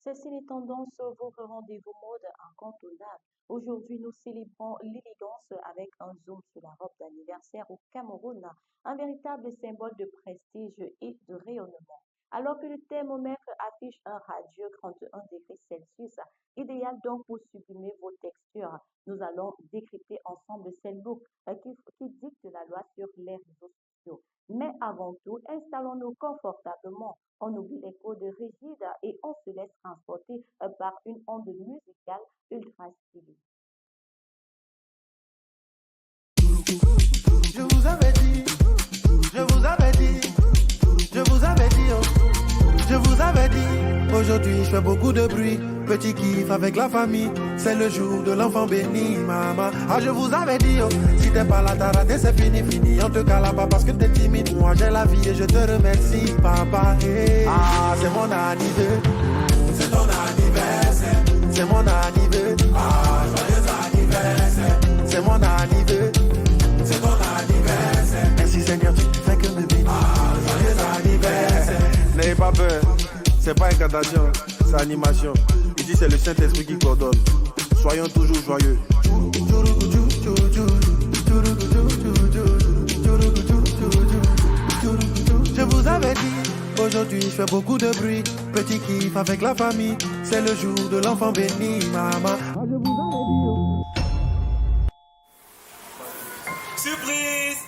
Ceci les tendances, votre rendez-vous mode incontournable. Aujourd'hui, nous célébrons l'élégance avec un zoom sur la robe d'anniversaire au Cameroun, un véritable symbole de prestige et de rayonnement. Alors que le thermomètre affiche un radieux 31 degrés Celsius, idéal donc pour sublimer vos textures, nous allons décrypter ensemble ces looks qui dictent la loi sur les réseaux sociaux. Mais avant tout, installons-nous confortablement. On oublie les codes rigides et on se laisse transporter par une onde musicale ultra stylée. Je vous avais dit, je vous avais dit, je vous avais dit, je vous avais dit. Aujourd'hui, je fais beaucoup de bruit, petit kiff avec la famille. C'est le jour de l'enfant béni, maman. Ah, je vous avais dit, si t'es pas là, t'as raté, c'est fini, fini. En tout cas, là-bas, parce que t'es timide. Moi, j'ai la vie et je te remercie, papa. Hey. Ah, c'est mon anniversaire. C'est ton anniversaire. C'est mon anniversaire. Ah, joyeux anniversaire. C'est mon anniversaire. C'est ton anniversaire. Merci Seigneur, tu fais que me bénir. Ah, joyeux anniversaire. N'ayez pas peur, c'est pas incantation, c'est animation. Ici c'est le Saint-Esprit qui coordonne. Soyons toujours joyeux. Je vous avais dit, aujourd'hui je fais beaucoup de bruit. Petit kiff avec la famille, c'est le jour de l'enfant béni, maman. Ah, je vous avais dit, Surprise!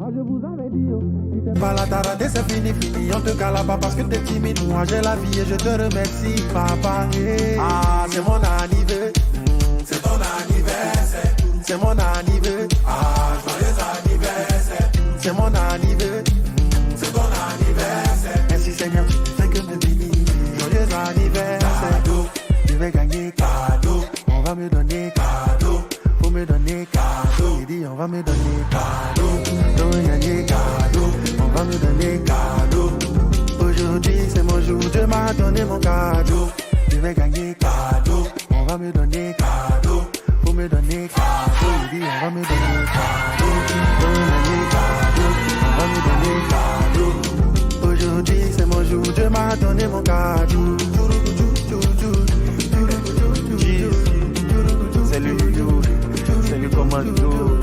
ah, je vous avais dit, si t'es pas là, t'as raté, c'est fini, fini. En tout cas, là-bas, parce que t'es timide. Moi, j'ai la vie et je te remercie, papa. Hey. Ah, c'est mon anniversaire. C'est ton anniversaire. C'est mon anniversaire. Ah, joyeux anniversaire. C'est mon anniversaire. C'est ton anniversaire. Merci Seigneur, tu fais que me bénir. Joyeux anniversaire. Cadeau. Je vais gagner cadeau. On va me donner cadeau. Faut me donner cadeau. Il dit on va me donner cadeau. On va gagner cadeau. On va me donner cadeau. Aujourd'hui c'est mon jour, Dieu m'a donné mon cadeau. Je vais gagner cadeau. On va me donner cadeau. Faut me donner cadeau. Il dit on va me donner cadeau. On va gagner cadeau. On va me donner cadeau. Aujourd'hui c'est mon jour, Dieu m'a donné mon cadeau. C'est le jour, c'est le commando.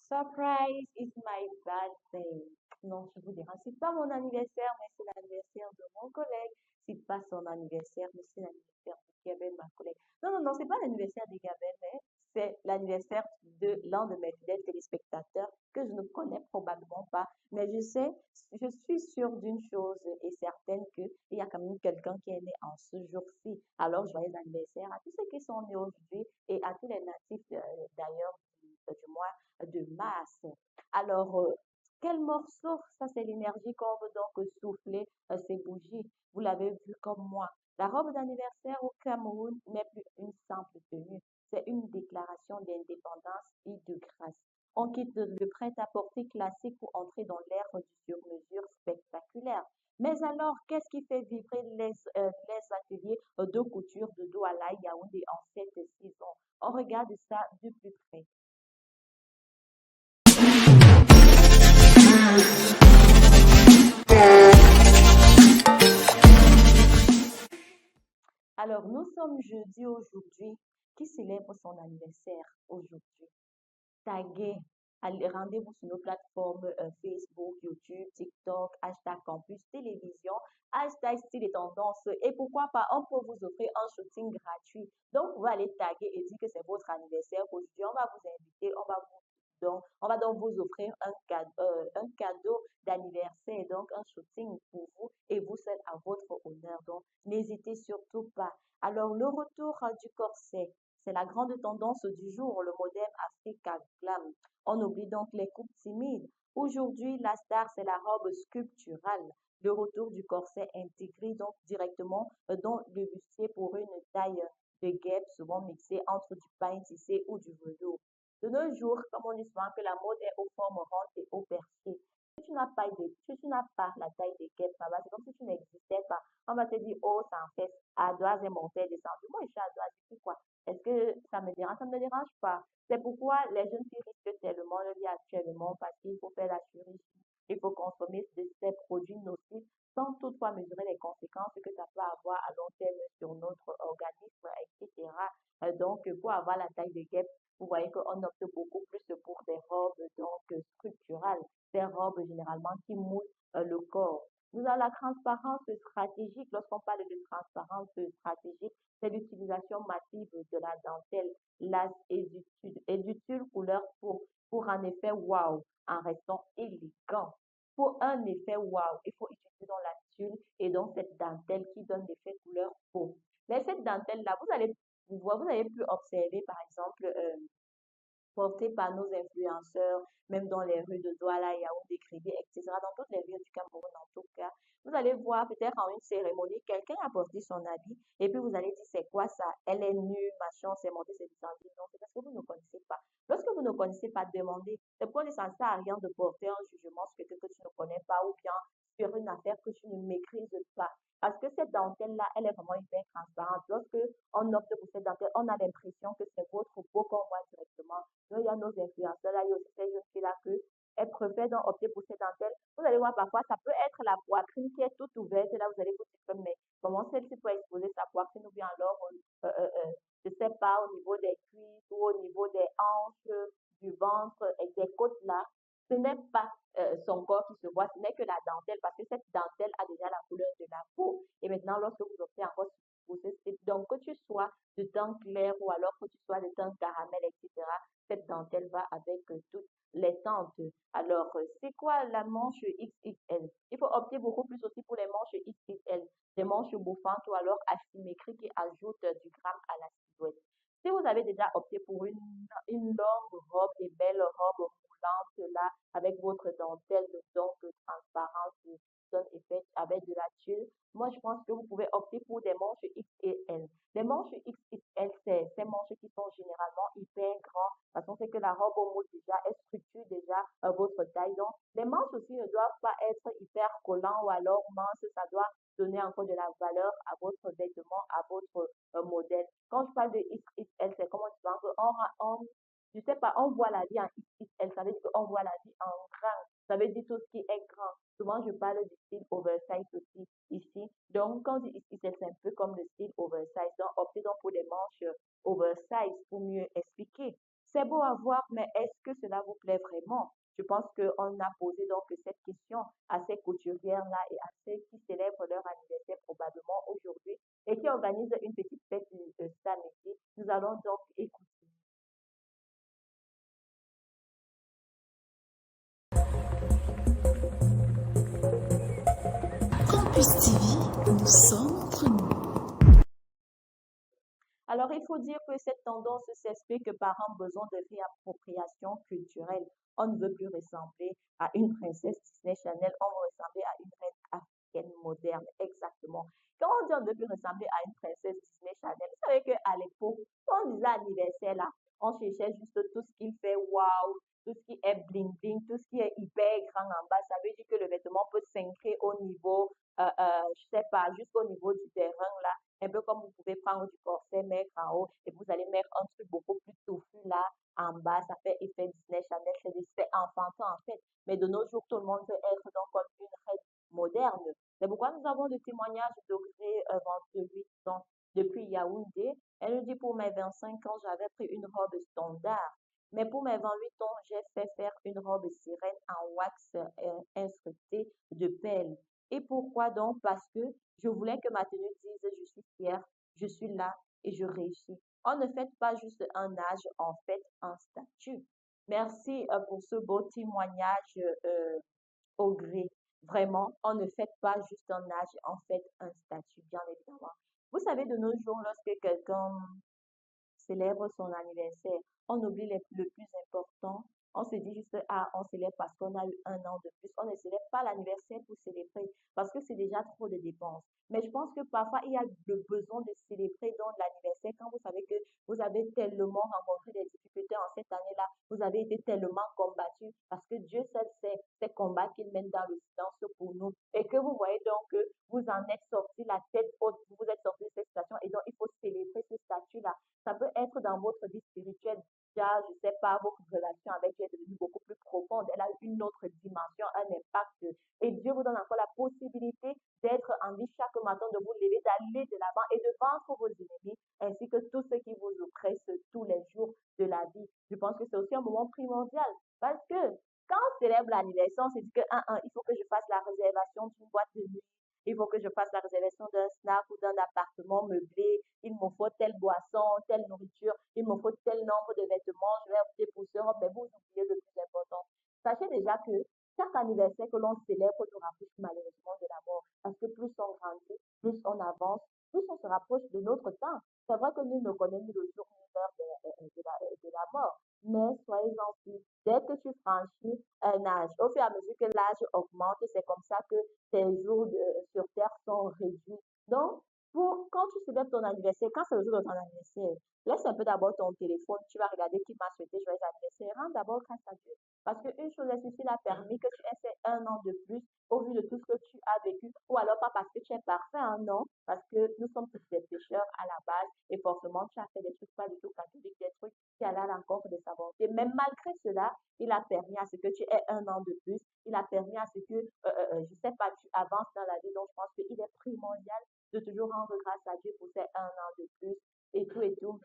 Surprise is my birthday. Non, je vous dérange. C'est pas mon anniversaire, mais c'est l'anniversaire de mon collègue. C'est pas son anniversaire, mais c'est l'anniversaire de Gabel, ma collègue. Non, non, non, c'est pas l'anniversaire de Gabel, mais c'est l'anniversaire de l'un de mes fidèles téléspectateurs que je ne connais probablement pas. Mais je suis sûre d'une chose et certaine qu'il y a quand même quelqu'un qui est né en ce jour-ci. Alors, joyeux anniversaire à tous ceux qui sont nés aujourd'hui et à tous les natifs d'ailleurs du mois de mars. Alors, quel morceau? Ça, c'est l'énergie qu'on veut donc souffler ces bougies. Vous l'avez vu comme moi. La robe d'anniversaire au Cameroun n'est plus une simple tenue. C'est une déclaration d'indépendance et de grâce. On quitte le prêt-à-porter classique pour entrer dans l'ère du sur-mesure spectaculaire. Mais alors, qu'est-ce qui fait vibrer les ateliers de couture de Douala Yaoundé en cette saison? On regarde ça de plus près. Alors, nous sommes jeudi aujourd'hui. Qui célèbre son anniversaire aujourd'hui? Taguez, rendez-vous sur nos plateformes Facebook, YouTube, TikTok, hashtag Campus Télévision, hashtag Style et Tendance. Et pourquoi pas, on peut vous offrir un shooting gratuit. Donc, vous allez taguer et dire que c'est votre anniversaire. Aujourd'hui, on va vous inviter, on va donc vous offrir un cadeau d'anniversaire, donc un shooting pour vous et vous seul à votre honneur. Donc, n'hésitez surtout pas. Alors, le retour du corset, c'est la grande tendance du jour, le modèle Africa Glam. On oublie donc les coupes timides. Aujourd'hui, la star, c'est la robe sculpturale. Le retour du corset intégré donc directement dans le bustier pour une taille de guêpe, souvent mixée entre du pain tissé ou du velours. De nos jours, comme on dit souvent que la mode est aux formes rondes et aux percées, tu n'as pas si tu n'as pas la taille de guêpe là-bas, c'est comme si tu n'existais pas. On va te dire, oh, ça en fait, Adoise est montée, descendue. Moi, je suis Adoise, je sais quoi. Est-ce que ça me dérange? Ça ne me dérange pas. C'est pourquoi les jeunes filles risquent tellement le vie actuellement parce qu'il faut faire la chirurgie, il faut consommer ces produits nocifs sans toutefois mesurer les conséquences que ça peut avoir à long terme sur notre organisme, etc. Donc, pour avoir la taille de guêpe, vous voyez qu'on opte beaucoup plus pour des robes donc structurales, des robes généralement qui mouillent le corps. Nous avons la transparence stratégique. Lorsqu'on parle de transparence stratégique, c'est l'utilisation massive de la dentelle, l'as et du tulle couleur pour un effet wow en restant élégant. Pour un effet wow, il faut utiliser donc la tulle et donc cette dentelle qui donne l'effet couleur peau. Mais cette dentelle-là, vous avez pu observer par exemple portés par nos influenceurs, même dans les rues de Douala, Yaoundé, Kribé, etc., dans toutes les villes du Cameroun en tout cas. Vous allez voir peut-être en une cérémonie, quelqu'un a porté son habit et puis vous allez dire c'est quoi ça? Elle est nue, machin, c'est monté, c'est descendu. Non, c'est parce que vous ne connaissez pas. Lorsque vous ne connaissez pas, demandez. C'est pourquoi ça ne sert à rien de porter un jugement sur quelqu'un que tu ne connais pas ou bien sur une affaire que tu ne maîtrises pas. Parce que cette dentelle-là, elle est vraiment hyper transparente. Lorsque on opte pour cette dentelle, on a l'impression que c'est votre peau qu'on voit directement. Donc, il y a nos influenceurs là, il y a aussi ces jeunes filles-là que elles préfèrent donc opter pour cette dentelle. Vous allez voir, parfois, ça peut être la poitrine qui est toute ouverte. Et là, vous allez vous dire, mais comment celle-ci peut exposer sa poitrine ou bien alors, je sais pas, au niveau des cuisses ou au niveau des hanches, du ventre et des côtes là. Ce n'est pas son corps qui se voit, ce n'est que la dentelle parce que cette dentelle a déjà la couleur de la peau. Et maintenant, lorsque vous optez encore pour ce style, donc que tu sois de teint clair ou alors que tu sois de teint caramel, etc., cette dentelle va avec toutes les teintes. Alors, c'est quoi la manche XXL? Il faut opter beaucoup plus aussi pour les manches XXL, des manches bouffantes ou alors asymétriques qui ajoutent du gramme à la silhouette. Si vous avez déjà opté pour une longue robe, des belles robes moulantes là, avec votre dentelle donc transparente, qui donne effet avec de la tulle, moi je pense que vous pouvez opter pour des manches X et L. Les manches XXL, c'est ces manches qui sont généralement hyper grandes parce qu'on sait que la robe au moule déjà, elle structure déjà votre taille. Donc, les manches aussi ne doivent pas être hyper collants ou alors minces, ça doit donner encore de la valeur à votre vêtement, à votre modèle. Quand je parle de XXL, c'est comment tu penses je sais pas, on voit la vie en XXL, ça veut dire qu'on voit la vie en grand. Ça veut dire tout ce qui est grand. Souvent, je parle du style oversize aussi ici. Donc, quand je dis XXL, c'est un peu comme le style oversize. Donc, optez donc pour des manches oversize pour mieux expliquer. C'est beau à voir, mais est-ce que cela vous plaît vraiment? Je pense qu'on a posé donc cette question à ces couturières-là et à ceux qui célèbrent leur anniversaire probablement aujourd'hui et qui organisent une petite fête samedi. Nous allons donc écouter. Campus TV, nous sommes entre nous. Alors, il faut dire que cette tendance s'explique par un besoin de réappropriation culturelle. On ne veut plus ressembler à une princesse Disney Chanel, on veut ressembler à une reine africaine moderne, exactement. Quand on dit on ne veut plus ressembler à une princesse Disney Chanel, vous savez qu'à l'époque, quand on disait anniversaire là, on cherchait juste tout ce qui fait wow, tout ce qui est bling bling, tout ce qui est hyper grand en bas. Ça veut dire que le vêtement peut s'increr au niveau, je sais pas, jusqu'au niveau du terrain là un peu comme vous pouvez prendre du corset, mettre en haut, et vous allez mettre un truc beaucoup plus touffu là en bas. Ça fait effet Disney Chanel, c'est des effets enfantins en fait. Mais de nos jours, tout le monde veut être donc comme une reine moderne. C'est pourquoi nous avons le témoignage d'Audrey 28 ans depuis Yaoundé. Elle nous dit pour mes 25 ans, j'avais pris une robe standard. Mais pour mes 28 ans, j'ai fait faire une robe sirène en wax instructé de perles. Et pourquoi donc? Parce que je voulais que ma tenue dise je suis fière, je suis là et je réussis. On ne fait pas juste un âge, on fait un statut. Merci pour ce beau témoignage, Audrey. Vraiment, on ne fait pas juste un âge, on fait un statut, bien évidemment. Vous savez, de nos jours, lorsque quelqu'un célèbre son anniversaire, on oublie le plus important. On se dit juste, ah, on célèbre parce qu'on a eu un an de plus. On ne célèbre pas l'anniversaire pour célébrer parce que c'est déjà trop de dépenses. Mais je pense que parfois, il y a le besoin de célébrer dans l'anniversaire quand vous savez que vous avez tellement rencontré des difficultés en cette année-là. Vous avez été tellement combattu parce que Dieu seul sait ces combats qu'il mène célébrer ce statut-là. Ça peut être dans votre vie spirituelle. Déjà, je sais pas, votre relation avec Dieu est devenue beaucoup plus profonde. Elle a une autre dimension, un impact. Et Dieu vous donne encore la possibilité d'être en vie chaque matin, de vous lever, d'aller de l'avant et de vaincre vos ennemis, ainsi que tous ceux qui vous oppressent tous les jours de la vie. Je pense que c'est aussi un moment primordial parce que quand on célèbre l'anniversaire, on se dit que, il faut que je fasse la réservation d'une boîte de nuit, il faut que je fasse la réservation d'un snack ou d'un appartement meublé, il me faut telle boisson, telle nourriture, il me faut tel nombre de vêtements, je vais opter pour ce, mais vous oubliez le plus important. Sachez déjà que chaque anniversaire que l'on célèbre nous rapproche malheureusement de la mort. Parce que plus on grandit, plus on avance, plus on se rapproche de notre temps. C'est vrai que nous ne connaissons ni le jour ni l'heure de la mort. Mais soyez-en sûrs, dès que tu franchis un âge, au fur et à mesure que l'âge augmente, c'est comme ça que tes jours sur Terre sont réduits. Donc, quand tu célèbres ton anniversaire, quand c'est le jour de ton anniversaire, laisse un peu d'abord ton téléphone, tu vas regarder qui m'a souhaité joyeux anniversaire, rends d'abord grâce à Dieu. Parce qu'une chose est ceci a permis que tu aies fait un an de plus au vu de tout ce que tu as vécu, ou alors pas parce que tu es parfait, hein, non, parce que nous sommes tous des pécheurs à la base, et forcément tu as fait des trucs pas du tout catholiques, des trucs qui allaient à l'encontre de sa volonté. Mais malgré cela, il a permis à ce que tu aies un an de plus, il a permis à ce que, je sais pas, tu avances dans la vie, donc je pense qu'il est primordial de toujours rendre grâce à Dieu pour ces un an de plus, et tout et tout.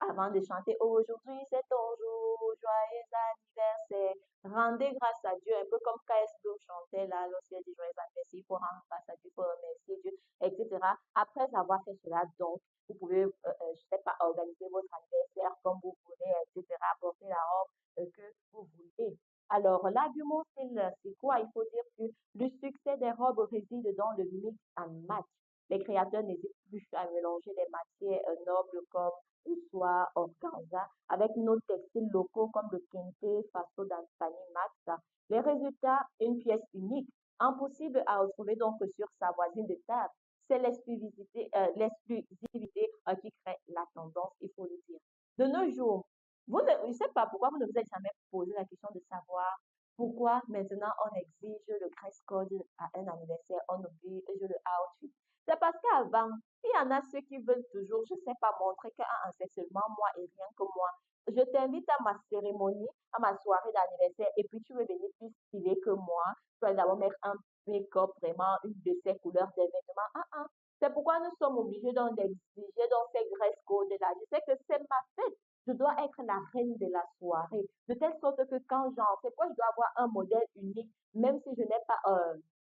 Avant de chanter aujourd'hui c'est ton jour, joyeux anniversaire. Rendez grâce à Dieu, un peu comme KSB chantait là, lorsqu'il dit joyeux anniversaire, il faut rendre grâce à Dieu, il faut remercier Dieu, etc. Après avoir fait cela, donc, vous pouvez, je sais pas, organiser votre anniversaire comme vous voulez, etc. Porter la robe que vous voulez. Alors, l'argument, c'est quoi? Il faut dire que le succès des robes réside dans le mix and match. Les créateurs n'hésitent plus à mélanger les matières nobles comme soit organza, avec nos textiles locaux comme le kente, faso, dansani, max. Les résultats, une pièce unique, impossible à retrouver donc sur sa voisine de table. C'est l'exclusivité qui crée la tendance, il faut le dire. De nos jours, je ne sais pas pourquoi vous ne vous êtes jamais posé la question de savoir pourquoi maintenant on exige le dress code à un anniversaire, on oblige le outfit. C'est parce qu'avant, il y en a ceux qui veulent toujours, je ne sais pas, montrer que c'est seulement moi et rien que moi. Je t'invite à ma cérémonie, à ma soirée d'anniversaire, et puis tu veux venir plus stylé que moi. Tu vas d'abord mettre un make-up, vraiment, une de ces couleurs des vêtements. C'est pourquoi nous sommes obligés d'exiger dans ces dress codes-là. Je sais que c'est ma fête. Je dois être la reine de la soirée. De telle sorte que quand j'en sais quoi, je dois avoir un modèle unique, même si je n'ai pas,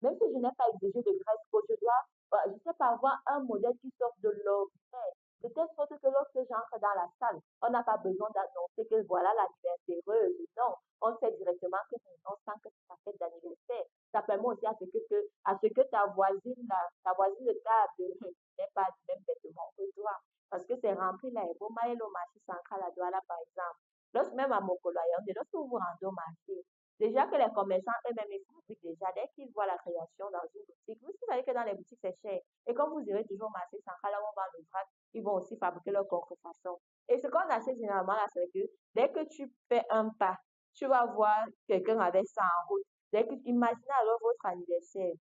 exigé de dress code, je dois je sais pas, avoir un modèle qui sort de l'ordinaire. De telle sorte que lorsque j'entre dans la salle, on n'a pas besoin d'annoncer que voilà l'anniversaireuse. Non, on sait directement que on sent que c'est ta fête d'anniversaire. Ça permet aussi à ce que ta voisine de table n'ait pas le même vêtement que toi. Parce que c'est rempli là, et bon, au marché central à Douala, par exemple. Lorsque même à Mokolo, lorsque vous vous rendez au marché, déjà que les commerçants eux-mêmes, ils fabriquent déjà, dès qu'ils voient la création dans une boutique, vous savez que dans les boutiques, c'est cher. Et comme vous irez toujours au marché central, là où on vend le vrac, ils vont aussi fabriquer leur contrefaçon. Et ce qu'on achète généralement là, c'est que dès que tu fais un pas, tu vas voir quelqu'un avec ça en route. Imaginez alors votre anniversaire,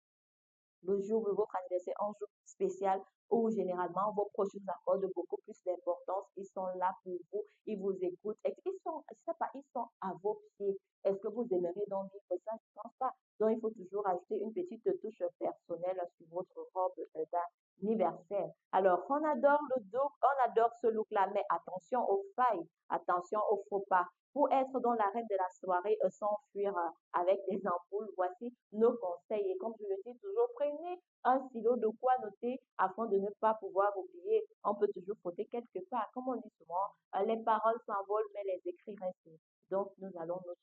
le jour de votre anniversaire, un jour spécial où généralement vos proches vous accordent beaucoup plus d'importance. Ils sont là pour vous, ils vous écoutent. Et ils sont, je sais pas, ils sont à vos pieds. Est-ce que vous aimeriez donc vivre ça? Je ne pense pas. Donc, il faut toujours ajouter une petite touche personnelle sur votre robe d'anniversaire. Alors, on adore le look, on adore ce look-là, mais attention aux failles, attention aux faux pas. Pour être dans la reine de la soirée sans fuir avec des ampoules, voici nos conseils. Et comme je le dis toujours, prenez un stylo de quoi noter afin de ne pas pouvoir oublier. On peut toujours faute quelque part. Comme on dit souvent, les paroles s'envolent, mais les écrits restent. Donc, nous allons noter.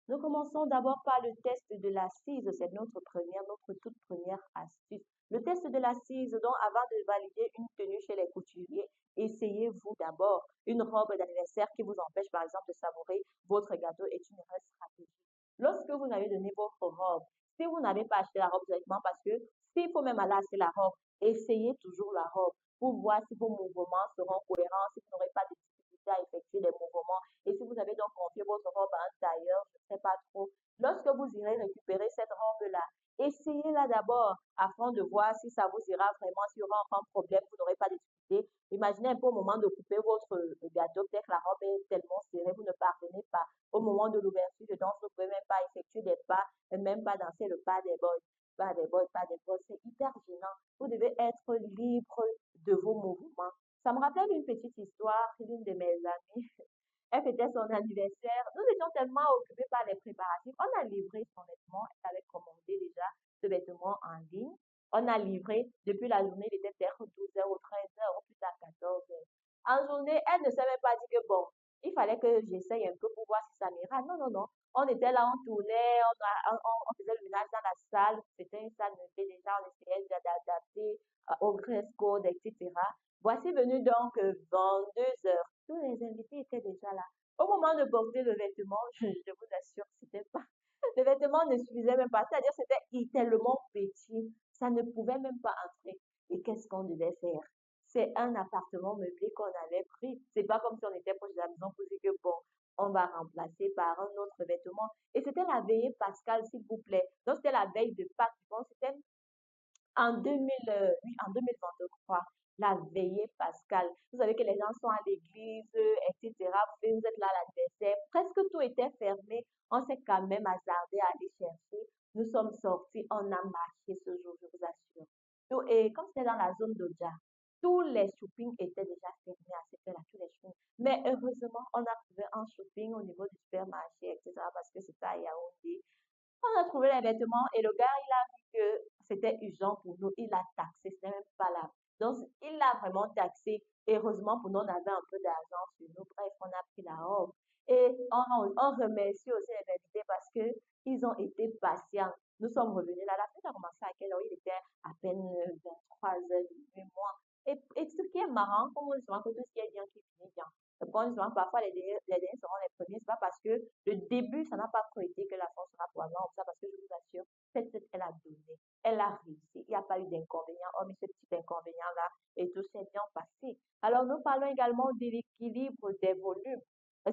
Nous commençons d'abord par le test de l'assise. C'est notre toute première astuce. Le test de l'assise, donc avant de valider une tenue chez les couturiers, essayez-vous d'abord une robe d'anniversaire qui vous empêche par exemple de savourer votre gâteau est une erreur stratégique. Lorsque vous avez donné votre robe, si vous n'avez pas acheté la robe directement parce que s'il faut même aller acheter la robe, essayez toujours la robe pour voir si vos mouvements seront cohérents, si vous n'aurez pas de là d'abord afin de voir si ça vous ira vraiment, s'il y aura aucun problème, vous n'aurez pas de difficulté. Imaginez un peu au moment de couper votre gâteau, peut-être la robe est tellement serrée, vous ne parvenez pas. Au moment de l'ouverture de danse, vous ne pouvez même pas effectuer des pas, et même pas danser le pas des boys. Pas des boys, pas des boys, c'est hyper gênant. Vous devez être libre de vos mouvements. Ça me rappelle une petite histoire d'une de mes amies. Elle fêtait son anniversaire. Nous étions tellement occupés par les préparatifs. On a livré son vêtement. Elle avait commandé déjà ce vêtement en ligne. On a livré depuis la journée, il était peut-être 12 heures ou 13 heures ou plus tard 14 heures. En journée, elle ne s'est même pas dit que bon, il fallait que j'essaye un peu pour voir si ça m'ira. Non, non, non. On était là, on tournait, on faisait le ménage dans la salle. C'était une salle meublée déjà, on essayait d'adapter au dress code, etc. Voici venu donc 22 heures. Tous les invités étaient déjà là. Au moment de porter le vêtement, je vous assure, c'était pas. Le vêtement ne suffisait même pas. C'est-à-dire, c'était tellement petit. Ça ne pouvait même pas entrer. Et qu'est-ce qu'on devait faire? C'est un appartement meublé qu'on avait pris. C'est pas comme si on était proche de la maison pour dire que bon, on va remplacer par un autre vêtement. Et c'était la veillée Pascal, s'il vous plaît. Donc, c'était la veille de Pâques. Bon, c'était en 2000, oui, en 2023, la veillée pascale. Vous savez que les gens sont à l'église, etc. Vous êtes là à l'anniversaire. Presque tout était fermé. On s'est quand même hasardé à aller chercher. Nous sommes sortis, on a marché ce jour, je vous assure. Et comme c'était dans la zone d'Oja, tous les shoppings étaient déjà fermés à cette heure-là, tous les shoppings. Mais heureusement, on a trouvé un shopping au niveau du supermarché, etc. parce que c'était à Yaoundé. On a trouvé les vêtements et le gars, il a vu que c'était urgent pour nous. Il a taxé, c'était même pas là. Donc, il a vraiment taxé. Et heureusement pour nous, on avait un peu d'argent sur nous. Bref, on a pris la robe. Et on remercie aussi les invités parce que ils ont été patients. Nous sommes revenus là. La fête a commencé à quelle heure? Il était à peine 23 heures, moi. Et ce qui est marrant, comme on dit souvent que tout ce qui est bien qui finit bien. Quand souvent, parfois les derniers seront les premiers, c'est pas parce que le début, ça n'a pas trop été que la France sera probablement comme ça, parce que je vous assure, cette fête, elle a donné, elle a réussi, il n'y a pas eu d'inconvénient, hormis ce petit inconvénient-là, et tout s'est bien passé. Alors, nous parlons également de l'équilibre des volumes.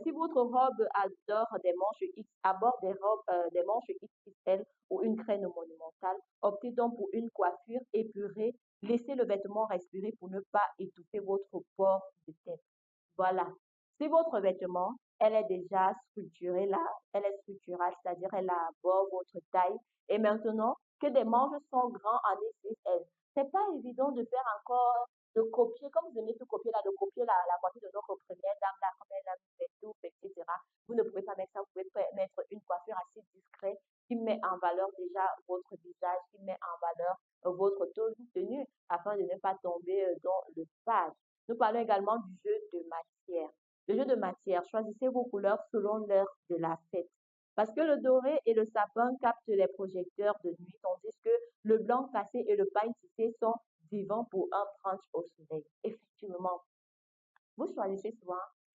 Si votre robe adore des manches X, aborde des robes, des manches XXL ou une crème monumentale, optez donc pour une coiffure épurée, laissez le vêtement respirer pour ne pas étouffer votre port de tête. Voilà. Si votre vêtement, elle est déjà structurée là, elle est structurale, c'est-à-dire elle aborde votre taille. Et maintenant que des manches sont grands en XXL, c'est pas évident de faire encore, de copier, comme vous aimez tout copier là, de copier la voiture de notre première dame là, comme elle a fait tout, etc. Vous ne pouvez pas mettre ça, vous pouvez pas mettre une coiffure assez discrète qui met en valeur déjà votre visage, qui met en valeur votre tenue afin de ne pas tomber dans le page. Nous parlons également du jeu de matière. Le jeu de matière, choisissez vos couleurs selon l'heure de la fête. Parce que le doré et le sapin captent les projecteurs de nuit, tandis que le blanc cassé et le pain tissé sont vivants pour un brunch au soleil. Effectivement, vous choisissez souvent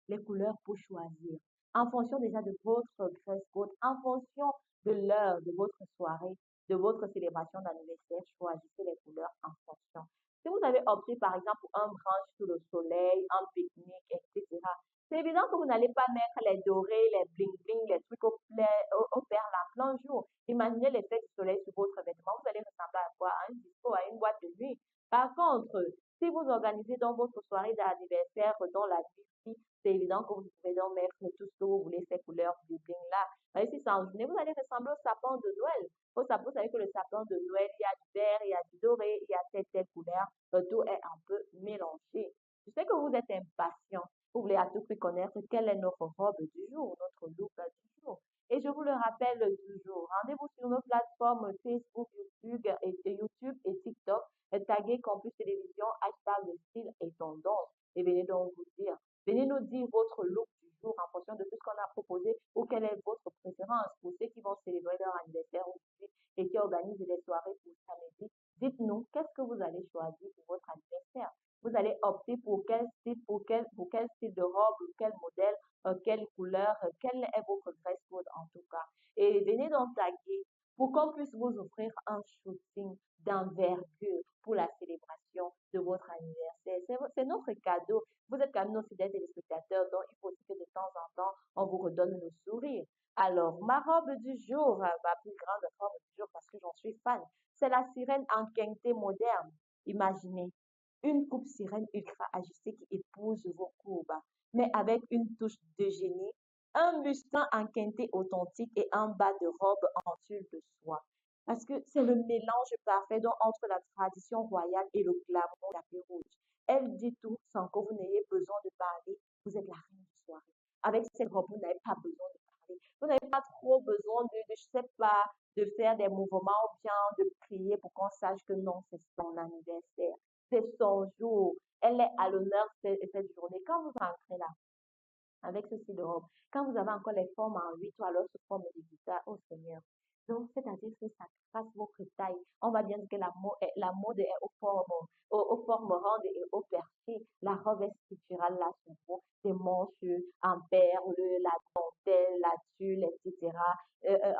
les couleurs pour choisir. En fonction déjà de votre dress code, en fonction de l'heure de votre soirée, de votre célébration d'anniversaire, choisissez les couleurs en fonction. Si vous avez opté par exemple pour un brunch sous le soleil, un pique-nique, etc., c'est évident que vous n'allez pas mettre les dorés, les bling-bling, les trucs au perles en plein jour. Imaginez l'effet du soleil sur votre vêtement. Vous allez ressembler à quoi? À un disco, à une boîte de nuit. Par contre, si vous organisez dans votre soirée d'anniversaire dans la nuit, c'est évident que vous pouvez donc mettre tout ce que vous voulez, ces couleurs bling là. Mais si c'est en journée, vous allez ressembler au sapin de Noël. Vous savez que le sapin de Noël, il y a du vert, il y a du doré, il y a telle couleur. Tout est un peu mélangé. Je sais que vous êtes impatient. Vous voulez à tout prix connaître quelle est notre robe du jour, notre look du jour. Et je vous le rappelle toujours, rendez-vous sur nos plateformes Facebook, YouTube et TikTok. Taguez Campus Télévision, hashtag de style et tendance. Et venez donc vous dire, venez nous dire votre look du jour en fonction de tout ce qu'on a proposé ou quelle est votre préférence pour ceux qui vont célébrer leur anniversaire aujourd'hui et qui organisent des soirées pour samedi. Dites-nous, qu'est-ce que vous allez choisir pour votre anniversaire? Vous allez opter pour quel style, pour quel style de robe, quel modèle, quelle couleur, quel est votre dress code en tout cas. Et venez donc taguer pour qu'on puisse vous offrir un shooting d'envergure pour la célébration de votre anniversaire. C'est notre cadeau. Vous êtes quand même nos fidèles téléspectateurs, donc il faut aussi que de temps en temps, on vous redonne le sourire. Alors, ma robe du jour, ma plus grande robe du jour parce que j'en suis fan, c'est la sirène en quinté moderne. Imaginez, une coupe sirène ultra ajustée qui épouse vos courbes, mais avec une touche de génie, un bustier en quinté authentique et un bas de robe en tulle de soie. Parce que c'est le mélange parfait donc, entre la tradition royale et le glamour tapis rouge. Elle dit tout sans que vous n'ayez besoin de parler. Vous êtes la reine du soirée. Avec cette robe, vous n'avez pas besoin de parler. Vous n'avez pas trop besoin je sais pas, de faire des mouvements ou bien de crier pour qu'on sache que non, c'est son anniversaire. C'est son jour. Elle est à l'honneur cette journée. Quand vous entrez là, avec ce style de robe. Quand vous avez encore les formes en 8 ou alors sous forme de guitare, oh Seigneur. Donc, c'est-à-dire que ça trace votre taille. On va bien dire que la mode est aux formes rondes et au percées. La robe est structurale, là, sur vous. Des manches en perles, la dentelle, la tulle, etc.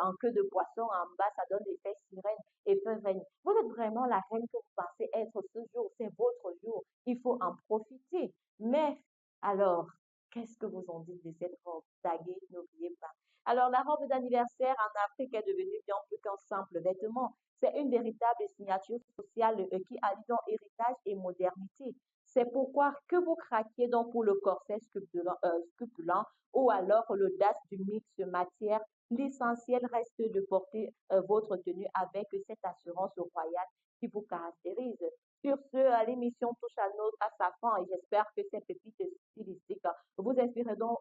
En queue de poisson en bas, ça donne l'effet sirène, effet reine. Vous êtes vraiment la reine que vous pensez être ce jour. C'est votre jour. Il faut en profiter. Mais, alors, qu'est-ce que vous en dites de cette robe taguée? N'oubliez pas. Alors, la robe d'anniversaire en Afrique est devenue bien plus qu'un simple vêtement. C'est une véritable signature sociale qui allie donc héritage et modernité. C'est pourquoi que vous craquiez donc pour le corset scrupulent ou alors l'audace du mix matière, l'essentiel reste de porter votre tenue avec cette assurance royale qui vous caractérise. Sur ce, l'émission touche à sa fin et j'espère que ces pépites stylistiques vous inspireront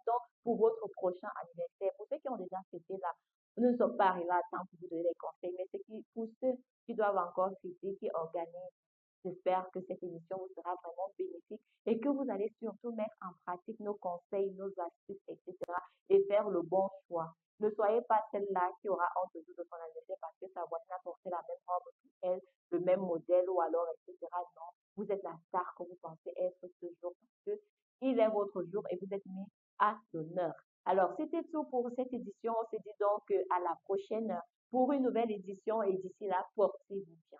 donc pour votre prochain anniversaire. Pour ceux qui ont déjà fêté là, nous ne sommes pas arrivés à temps pour vous donner des conseils, mais pour ceux qui doivent encore fêter, qui organisent, j'espère que cette émission vous sera vraiment bénéfique et que vous allez surtout mettre en pratique nos conseils, nos astuces, etc. et faire le bon choix. Ne soyez pas celle-là qui aura honte de son anniversaire parce que sa voisine a porté la même robe qu'elle, le même modèle ou alors, etc. Non, vous êtes la star que vous pensez être ce jour parce que il est votre jour et vous êtes mis à l'honneur. Alors, c'était tout pour cette édition. On se dit donc à la prochaine pour une nouvelle édition et d'ici là, portez-vous bien.